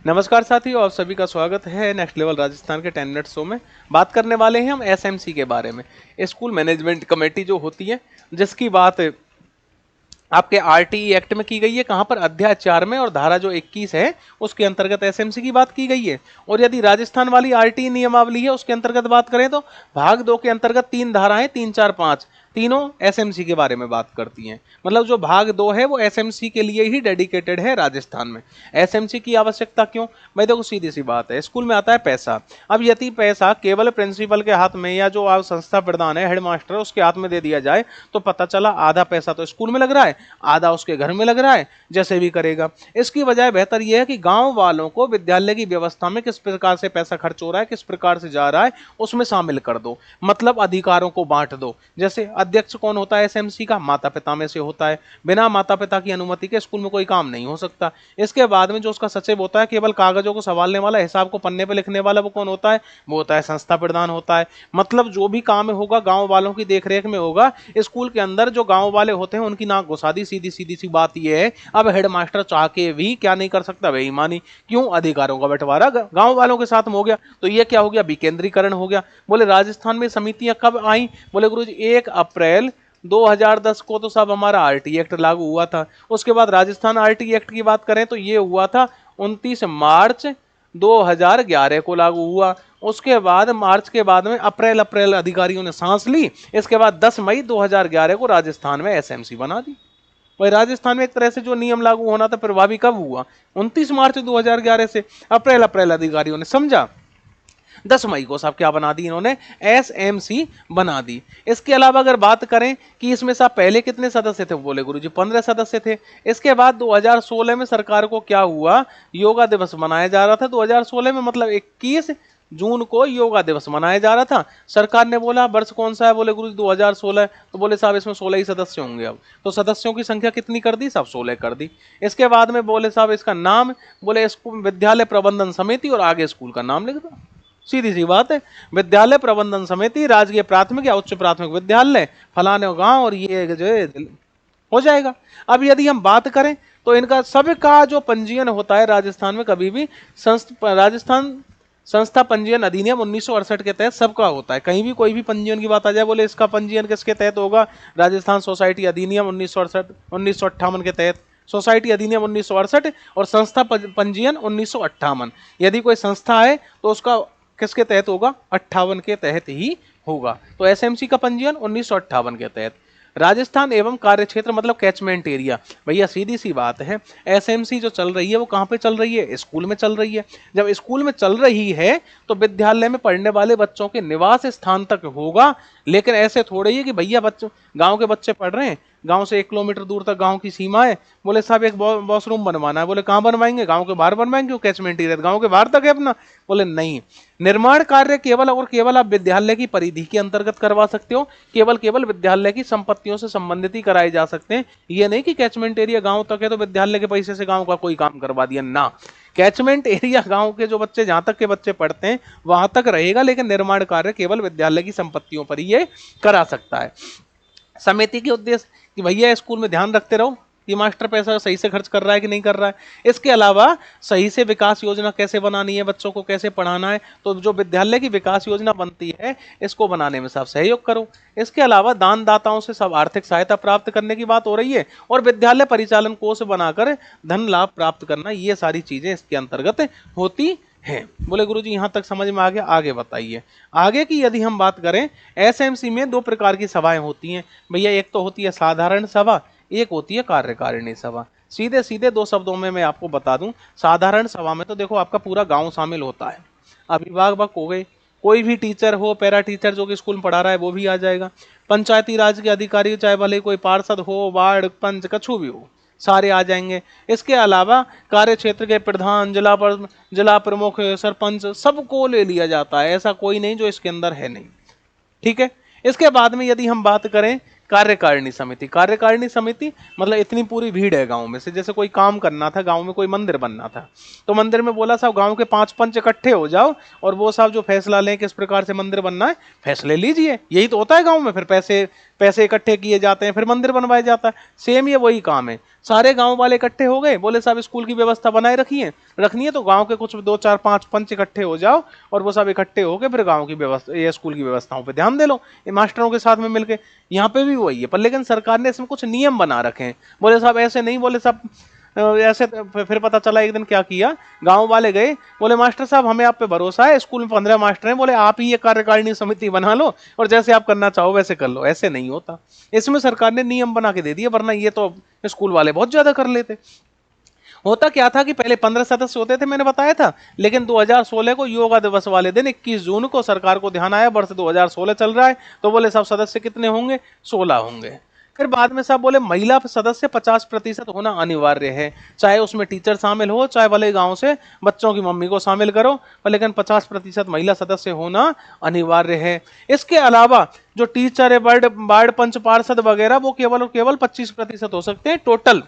नमस्कार साथियों, आप सभी का स्वागत है नेक्स्ट लेवल राजस्थान के 10 मिनट शो में। बात करने वाले हैं हम एसएमसी के बारे में। स्कूल मैनेजमेंट कमेटी जो होती है, जिसकी बात आपके आरटीई एक्ट में की गई है, कहां पर अध्याय 4 में और धारा जो 21 है उसके अंतर्गत एसएमसी की बात की गई है। और यदि राजस्थान वाली आरटीई नियमावली है उसके अंतर्गत बात करें तो भाग 2 के अंतर्गत 3 धाराएं 3, 4, 5 तीनों एसएमसी के बारे में बात करती हैं। मतलब जो भाग 2 है वो एसएमसी के लिए ही डेडिकेटेड है राजस्थान में। एसएमसी की आवश्यकता क्यों? भाई देखो, सीधी सी बात है, स्कूल में आता है पैसा। अब यदि पैसा केवल प्रिंसिपल के हाथ में या जो आप संस्था प्रधान है, हेडमास्टर, उसके हाथ में दे दिया जाए तो पता चला आधा पैसा तो स्कूल में लग रहा है, आधा उसके घर में लग रहा है, जैसे भी करेगा। इसकी बजाय बेहतर यह है कि गांव वालों को विद्यालय की व्यवस्था में किस प्रकार से पैसा खर्च हो रहा है, किस प्रकार से जा रहा है, उसमें शामिल कर दो। मतलब अधिकारों को बांट दो। जैसे अध्यक्ष कौन होता है एसएमसी का? माता पिता में से होता है। बिना माता पिता की अनुमति के स्कूल में कोई काम नहीं हो सकता। इसके बाद में जो उसका सचिव होता है, केवल कागजों को संभालने वाला, हिसाब को पन्ने पे लिखने वाला, वो कौन होता है? वो होता है संस्था प्रधान होता है। मतलब जो भी काम होगा गांव वालों की देखरेख में होगा। स्कूल के अंदर जो गांव वाले होते हैं उनकी नाक घुसा दी। सीधी सीधी सी बात यह है, अब हेडमास्टर चाह के भी क्या नहीं कर सकता? बेईमानी। क्यों? अधिकारों का बंटवारा गांव वालों के साथ में हो गया। तो ये क्या हो गया? विकेंद्रीकरण हो गया। बोले राजस्थान में समितियां कब आई? बोले गुरुजी 1 अप्रैल 2010 को तो सब हमारा आरटी एक्ट लागू हुआ था। उसके बाद राजस्थान आरटी एक्ट की बात करें तो ये हुआ था 29 मार्च 2011 को लागू हुआ। उसके बाद मार्च के बाद में अप्रैल अप्रैल अधिकारियों ने सांस ली। इसके बाद 10 मई 2011 को राजस्थान में एसएमसी बना दी। वही राजस्थान में एक तरह से जो नियम लागू होना था प्रभावी कब हुआ? 29 मार्च 2011 से। अप्रैल अप्रैल अधिकारियों ने समझा, 10 मई को साहब क्या बना दी इन्होंने? एसएमसी बना दी। इसके अलावा अगर बात करें कि इसमें साहब पहले कितने सदस्य थे, बोले गुरुजी 15 सदस्य थे। इसके बाद 2016 में सरकार को क्या हुआ? योगा दिवस मनाया जा रहा था 2016 में, मतलब 21 जून को योगा दिवस मनाया जा रहा था। सरकार ने बोला वर्ष कौन सा है? बोले गुरुजी 2016। तो बोले साहब इसमें 16 ही सदस्य होंगे। अब तो सदस्यों की संख्या कितनी कर दी साहब? 16 कर दी। इसके बाद में बोले साहब इसका नाम, बोले स्कूल विद्यालय प्रबंधन समिति, और आगे स्कूल का नाम लिख दो। सीधी सी बात है, विद्यालय प्रबंधन समिति, राजकीय प्राथमिक या उच्च प्राथमिक विद्यालय फलाने गांव, और ये जो हो जाएगा। अब यदि हम बात करें तो इनका सबका जो पंजीयन होता है राजस्थान में, कभी भी राजस्थान संस्था पंजीयन अधिनियम 1968 के तहत सबका होता है। कहीं भी कोई भी पंजीयन की बात आ जाए, बोले इसका पंजीयन किसके तहत होगा? राजस्थान सोसाइटी अधिनियम 1958 के तहत। सोसाइटी अधिनियम 1968 और संस्था पंजीयन 1958। यदि कोई संस्था है तो उसका किसके तहत होगा? 58 के तहत ही होगा। तो एसएमसी का पंजीयन 1958 के तहत। राजस्थान एवं कार्यक्षेत्र मतलब कैचमेंट एरिया। भैया सीधी सी बात है, एसएमसी जो चल रही है वो कहाँ पे चल रही है? स्कूल में चल रही है। जब स्कूल में चल रही है तो विद्यालय में पढ़ने वाले बच्चों के निवास स्थान तक होगा। लेकिन ऐसे थोड़े ही कि भैया बच्चों, गांव के बच्चे पढ़ रहे हैं, गांव से 1 किलोमीटर दूर तक गांव की सीमा है, बोले साहब एक वॉशरूम बनवाना है। बोले कहाँ बनवाएंगे? गांव के बाहर बनवाएंगे। क्यों? कैचमेंट एरिया गांव के बाहर तक है अपना। बोले नहीं, निर्माण कार्य केवल और केवल आप विद्यालय की परिधि के अंतर्गत करवा सकते हो। केवल विद्यालय की संपत्तियों से संबंधित ही कराए जा सकते हैं। ये नहीं कि कैचमेंट एरिया गांव तक है तो विद्यालय के पैसे से गांव का कोई काम करवा दिया ना। कैचमेंट एरिया गांव के जो बच्चे, जहां तक के बच्चे पढ़ते हैं वहां तक रहेगा, लेकिन निर्माण कार्य केवल विद्यालय की संपत्तियों पर ही ये करा सकता है। समिति के उद्देश्य कि भैया स्कूल में ध्यान रखते रहो कि मास्टर पैसा सही से खर्च कर रहा है कि नहीं कर रहा है। इसके अलावा सही से विकास योजना कैसे बनानी है, बच्चों को कैसे पढ़ाना है, तो जो विद्यालय की विकास योजना बनती है इसको बनाने में सब सहयोग करो। इसके अलावा दानदाताओं से सब आर्थिक सहायता प्राप्त करने की बात हो रही है, और विद्यालय परिचालन कोष बनाकर धन लाभ प्राप्त करना, ये सारी चीजें इसके अंतर्गत होती है। बोले गुरुजी यहां तक समझ में आ गया? आगे बताइए। आगे की यदि हम बात करें, एसएमसी में 2 प्रकार की सभाएं होती हैं भैया। एक तो होती है साधारण सभा, एक होती है कार्यकारिणी सभा। सीधे सीधे 2 शब्दों में मैं आपको बता दूं, साधारण सभा में तो देखो आपका पूरा गांव शामिल होता है। अभिभावक हो गए, कोई भी टीचर हो, पैरा टीचर जो कि स्कूल में पढ़ा रहा है वो भी आ जाएगा। पंचायती राज के अधिकारी, चाहे भले कोई पार्षद हो, वार्ड पंच, कछु भी हो, सारे आ जाएंगे। इसके अलावा कार्य क्षेत्र के प्रधान, जिला प्रमुख, सरपंच, सबको ले लिया जाता है। ऐसा कोई नहीं जो इसके अंदर है नहीं। ठीक है। इसके बाद में यदि हम बात करें कार्यकारिणी समिति, कार्यकारिणी समिति मतलब इतनी पूरी भीड़ है गांव में से, जैसे कोई काम करना था, गांव में कोई मंदिर बनना था, तो मंदिर में बोला साहब गांव के 5 पंच इकट्ठे हो जाओ और वो साहब जो फैसला लें किस प्रकार से मंदिर बनना है, फैसले लीजिए। यही तो होता है गांव में। फिर पैसे इकट्ठे किए जाते हैं, फिर मंदिर बनवाया जाता है। सेम ये वही काम है। सारे गांव वाले इकट्ठे हो गए, बोले साहब स्कूल की व्यवस्था बनाए रखनी है तो गांव के कुछ 2 4 5 पंच इकट्ठे हो जाओ और वो सब इकट्ठे होकर फिर गांव की व्यवस्था, ये स्कूल की व्यवस्थाओं पे ध्यान दे लो, ये मास्टरों के साथ में मिलके। यहाँ पे भी वही है, पर लेकिन सरकार ने इसमें कुछ नियम बना रखे हैं। बोले साहब ऐसे नहीं, बोले साहब ऐसे फिर पता चला एक दिन क्या किया, गांव वाले गए, बोले मास्टर साहब हमें आप पे भरोसा है, स्कूल में 15 मास्टर हैं, बोले आप ही ये कार्यकारिणी समिति बना लो और जैसे आप करना चाहो वैसे कर लो। ऐसे नहीं होता, इसमें सरकार ने नियम बना के दे दिए, वरना ये तो स्कूल वाले बहुत ज्यादा कर लेते। होता क्या था कि पहले 15 सदस्य होते थे, मैंने बताया था, लेकिन 2016 को योगा दिवस वाले दिन 21 जून को सरकार को ध्यान आया, वर्ष 2016 चल रहा है, तो बोले साहब सदस्य कितने होंगे, 16 होंगे। फिर बाद में साहब बोले महिला सदस्य 50% होना अनिवार्य है, चाहे उसमें टीचर शामिल हो, चाहे भले गांव से बच्चों की मम्मी को शामिल करो, पर लेकिन 50% महिला सदस्य होना अनिवार्य है। इसके अलावा जो टीचर है, वार्ड पंच पार्षद वगैरह, वो केवल और केवल 25% हो सकते हैं। टोटल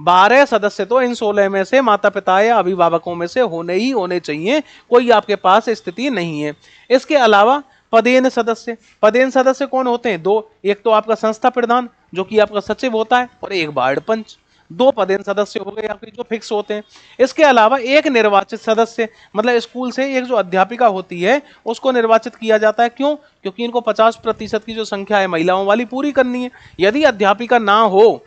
12 सदस्य तो इन 16 में से माता पिता या अभिभावकों में से होने चाहिए, कोई आपके पास स्थिति नहीं है। इसके अलावा पदेन सदस्य कौन होते हैं, 2, एक तो आपका संस्था प्रधान जो कि आपका सचिव होता है, और एक वार्ड पंच, 2 पदेन सदस्य हो गए आपके जो फिक्स होते हैं। इसके अलावा एक निर्वाचित सदस्य, मतलब स्कूल से एक जो अध्यापिका होती है उसको निर्वाचित किया जाता है। क्यों? क्योंकि इनको 50% की जो संख्या है महिलाओं वाली पूरी करनी है। यदि अध्यापिका ना हो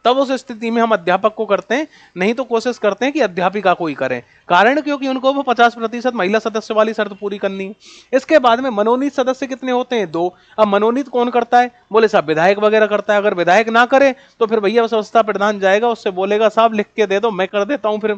तब उस स्थिति में हम अध्यापक को करते हैं, नहीं तो कोशिश करते हैं कि अध्यापिका को ही करें। कारण क्योंकि उनको वो 50% महिला सदस्य वाली शर्त पूरी करनी है। इसके बाद में मनोनीत सदस्य कितने होते हैं, 2। अब मनोनीत कौन करता है, बोले साहब विधायक वगैरह करता है। अगर विधायक ना करे तो फिर भैया संस्था प्रधान जाएगा, उससे बोलेगा साहब लिख के दे दो, मैं कर देता हूं, फिर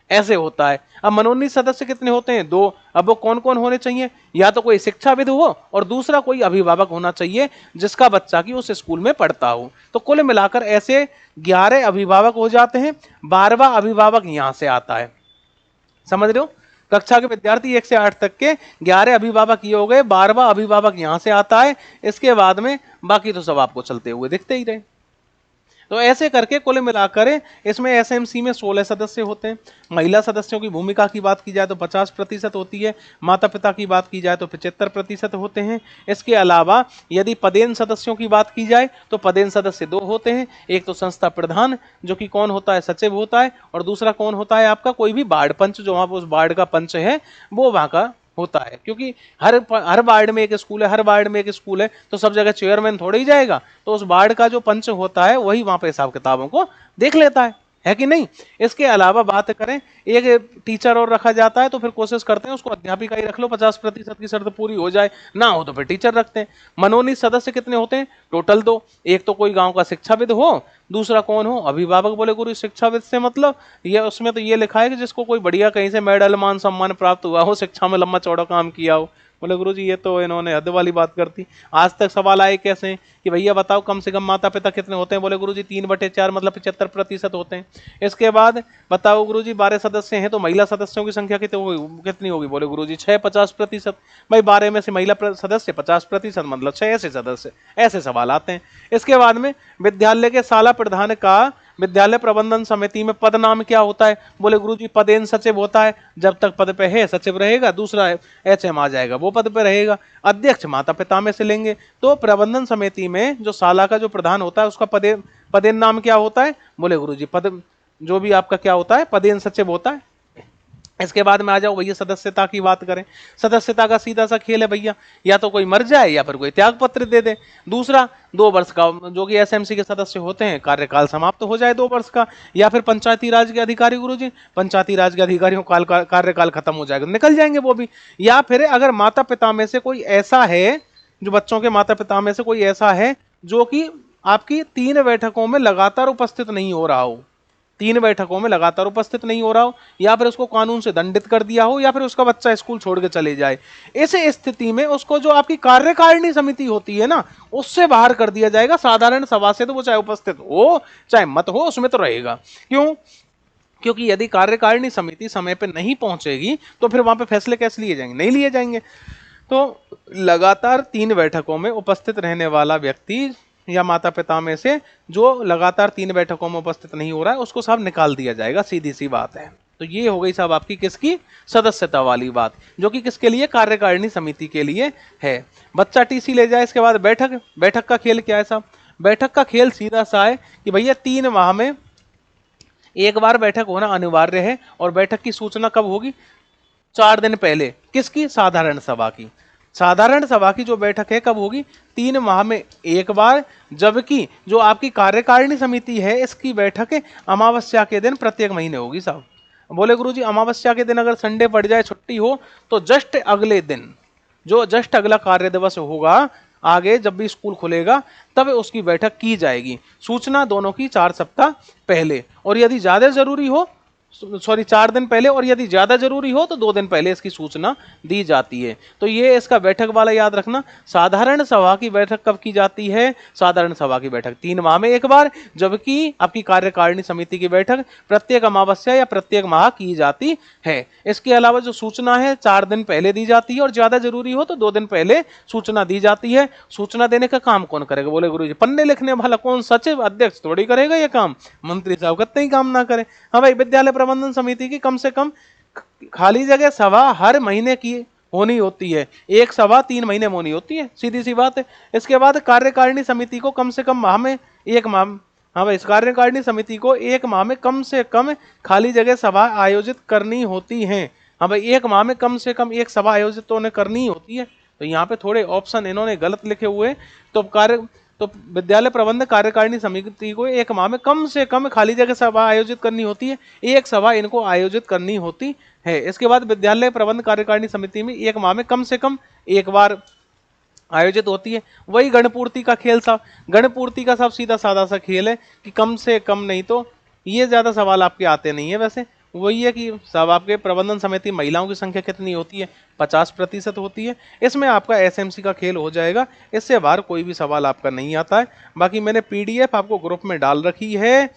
ऐसे होता है। अब मनोनीत सदस्य कितने होते हैं, 2। अब वो कौन कौन होने चाहिए, या तो कोई शिक्षाविद हो और दूसरा कोई अभिभावक होना चाहिए जिसका बच्चा की उस स्कूल में पढ़ता हो। तो कुल मिलाकर ऐसे 11 अभिभावक हो जाते हैं। 12वां अभिभावक यहां से आता है, समझ रहे हो, कक्षा के विद्यार्थी 1 से 8 तक के 11 अभिभावक ये हो गए, 12वां अभिभावक यहां से आता है। इसके बाद में बाकी तो सब आपको चलते हुए दिखते ही रहे। तो ऐसे करके कुल मिलाकर इसमें एसएमसी में 16 सदस्य होते हैं। महिला सदस्यों की भूमिका की बात की जाए तो 50% होती है, माता पिता की बात की जाए तो 75% होते हैं। इसके अलावा यदि पदेन सदस्यों की बात की जाए तो पदेन सदस्य 2 होते हैं, एक तो संस्था प्रधान जो कि कौन होता है, सचिव होता है, और दूसरा कौन होता है आपका कोई भी वार्ड पंच, जो वहां पर उस वार्ड का पंच है वो वहां का होता है। क्योंकि हर वार्ड में एक स्कूल है, हर वार्ड में एक स्कूल है, तो सब जगह चेयरमैन थोड़ा ही जाएगा, तो उस वार्ड का जो पंच होता है वही वहां पे हिसाब किताबों को देख लेता है कि नहीं। इसके अलावा बात करें, एक टीचर और रखा जाता है, तो फिर कोशिश करते हैं उसको अध्यापिका ही रख लो, 50% की शर्त पूरी हो जाए, ना हो तो फिर टीचर रखते हैं। मनोनीत सदस्य कितने होते हैं, टोटल 2। एक तो कोई गांव का शिक्षाविद हो, दूसरा कौन हो, अभिभावक। बोले गुरु शिक्षाविद से मतलब ये उसमें तो ये लिखा है कि जिसको कोई बढ़िया कहीं से मेडल मान सम्मान प्राप्त हुआ हो, शिक्षा में लंबा चौड़ा काम किया हो। बोले गुरुजी ये तो इन्होंने हद वाली बात कर दी। आज तक सवाल आए कैसे कि भैया बताओ कम से कम माता पिता कितने होते हैं, बोले गुरुजी 3/4 मतलब 75% होते हैं। इसके बाद बताओ गुरुजी 12 सदस्य हैं तो महिला सदस्यों की संख्या कितनी होगी, बोले गुरुजी 6 50%। भाई 12 में से महिला सदस्य 50% मतलब 6 ऐसे सदस्य, ऐसे सवाल आते हैं। इसके बाद में विद्यालय के शाला प्रधान का विद्यालय प्रबंधन समिति में पद नाम क्या होता है, बोले गुरुजी पदेन सचिव होता है, जब तक पद पे है सचिव रहेगा, दूसरा एचएम आ जाएगा वो पद पे रहेगा। अध्यक्ष माता पिता में से लेंगे, तो प्रबंधन समिति में जो शाला का जो प्रधान होता है उसका पदेन नाम क्या होता है, बोले गुरुजी पद जो भी आपका क्या होता है पदेन सचिव होता है। इसके बाद में आ जाओ भैया सदस्यता की बात करें, सदस्यता का सीधा सा खेल है भैया, या तो कोई मर जाए या फिर कोई त्याग पत्र दे दे। दूसरा 2 वर्ष का जो कि एसएमसी के सदस्य होते हैं कार्यकाल समाप्त हो जाए 2 वर्ष का, या फिर पंचायती राज के अधिकारी गुरुजी, पंचायती राज के अधिकारियों का कार्यकाल खत्म हो जाएगा, निकल जाएंगे वो भी। या फिर अगर माता पिता में से कोई ऐसा है, जो बच्चों के माता पिता में से कोई ऐसा है जो कि आपकी 3 बैठकों में लगातार उपस्थित नहीं हो रहा हो, 3 बैठकों में लगातार उपस्थित नहीं हो रहा हो, या फिर उसको कानून से दंडित कर दिया हो, या फिर उसका बच्चा स्कूल छोड़ के चले जाए, इस स्थिति में उसको जो आपकी कार्यकारिणी समिति होती है ना उससे बाहर कर दिया जाएगा। साधारण सभा से तो वो चाहे उपस्थित हो चाहे मत हो उसमें तो रहेगा। क्यों? क्योंकि यदि कार्यकारिणी समिति समय पर नहीं पहुंचेगी तो फिर वहां पे फैसले कैसे लिए जाएंगे, नहीं लिए जाएंगे। तो लगातार 3 बैठकों में उपस्थित रहने वाला व्यक्ति या माता पिता में से जो लगातार 3 बैठकों में उपस्थित नहीं हो रहा है उसको साहब निकाल दिया जाएगा, सीधी सी बात है। तो ये हो गई साहब आपकी किसकी, सदस्यता वाली बात, जो कि किसके लिए, कार्यकारिणी समिति के लिए है। बच्चा टीसी ले जाए, इसके बाद बैठक का खेल क्या है साहब, बैठक का खेल सीधा सा है कि भैया 3 माह में एक बार बैठक होना अनिवार्य है, और बैठक की सूचना कब होगी? 4 दिन पहले। किसकी? साधारण सभा की। साधारण सभा की जो बैठक है कब होगी? 3 माह में एक बार। जबकि जो आपकी कार्यकारिणी समिति है इसकी बैठक अमावस्या के दिन प्रत्येक महीने होगी साहब। बोले गुरुजी अमावस्या के दिन अगर संडे पड़ जाए, छुट्टी हो, तो जस्ट अगले दिन, जो जस्ट अगला कार्य दिवस होगा आगे जब भी स्कूल खुलेगा तब उसकी बैठक की जाएगी। सूचना दोनों की 4 सप्ताह पहले, और यदि ज्यादा जरूरी हो, सॉरी 4 दिन पहले, और यदि ज्यादा जरूरी हो तो 2 दिन पहले इसकी सूचना दी जाती है। तो ये इसका बैठक वाला याद रखना। साधारण सभा की बैठक कब की जाती है? साधारण सभा की बैठक 3 माह में एक बार, जबकि आपकी कार्यकारिणी समिति की बैठक प्रत्येक अमावस्या या प्रत्येक माह की जाती है। इसके अलावा जो सूचना है 4 दिन पहले दी जाती है, और ज्यादा जरूरी हो तो 2 दिन पहले सूचना दी जाती है। सूचना देने का काम कौन करेगा? बोले गुरुजी पन्ने लिखने वाला कौन? सचिव, अध्यक्ष थोड़ी करेगा ये काम, मंत्री साहब कतई ही काम ना करे। हाँ भाई, विद्यालय प्रबंधन समिति की कम से कम खाली जगह सभा हर महीने की होनी होती है। एक सभा 3 महीने में होनी होती है, सीधी सी बात है। इसके बाद कार्यकारिणी समिति को कम से कम माह में एक माह, हाँ भाई, इस कार्यकारिणी समिति को 1 माह में कम से कम खाली जगह सभा आयोजित करनी होती है। हाँ भाई, 1 माह में कम से कम एक सभा आयोजित तो उन्हें करनी होती है। तो यहाँ पे थोड़े ऑप्शन इन्होंने गलत लिखे हुए। तो विद्यालय प्रबंधन कार्यकारिणी समिति को 1 माह में कम से कम खाली जगह सभा आयोजित करनी होती है। एक सभा इनको आयोजित करनी होती है। इसके बाद विद्यालय प्रबंधन कार्यकारिणी समिति में 1 माह में कम से कम एक बार आयोजित होती है। वही गणपूर्ति का खेल साहब, गणपूर्ति का सब सीधा साधा सा खेल है कि कम से कम, नहीं तो ये ज्यादा सवाल आपके आते नहीं है। वैसे वही है कि सब आपके प्रबंधन समिति महिलाओं की संख्या कितनी होती है? 50% होती है। इसमें आपका एसएमसी का खेल हो जाएगा, इससे बाहर कोई भी सवाल आपका नहीं आता है। बाकी मैंने पीडीएफ आपको ग्रुप में डाल रखी है,